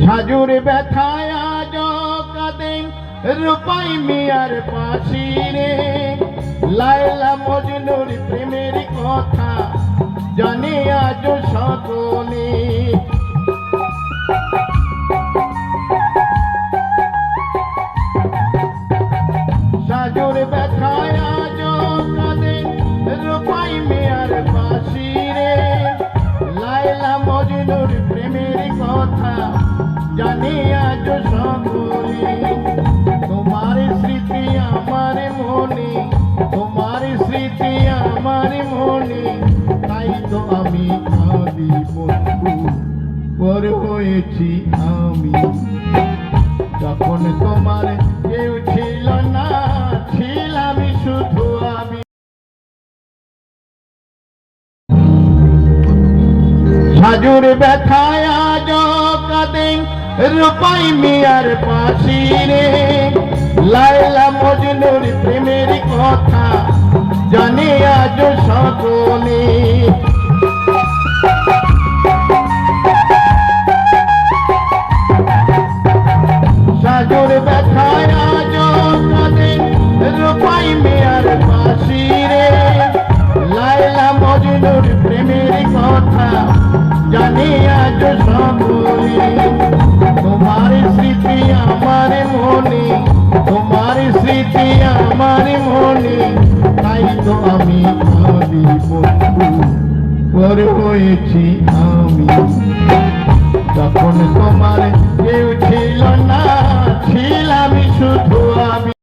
সাজুর ব্যথায় আজ কাঁদে রূপাই মিয়ার পাশি রে। লায়লা মজনুর প্রেমের কথা জানে আজ সকলে। সাজুর ব্যথায় আজ কাঁদে রূপাই মিয়ার পাশি রে। লায়লা মজনুর প্রেমের কথা জানে আজ সকলে। তোমার স্মৃতি আমার মনে, তোমার স্মৃতি আমার মনে, তাই তো আমি কাঁদি বন্ধু, পর হয়েছি আমি। যখন তোমার কেউ ছিল না, ছিলাম শুধু আমি। সাজুর ব্যথায় আজ কাঁদে রূপাই মিয়ার পাশি রে। লায়লা মজনুর প্রেমের কথা জানে আজ সকলে। সাজুর ব্যথায় আজ কাঁদে রূপাই মিয়ার পাশি রে। লায়লা মজনুর প্রেমের কথা জানে আজ সকলে। তোমার স্মৃতি আমার মনে, তোমার স্মৃতি আমার মনে, তাই তো আমি কাঁদি বন্ধু, পর হয়েছি আমি। যখন তোমার কেউ ছিল না, ছিলাম শুধু আমি।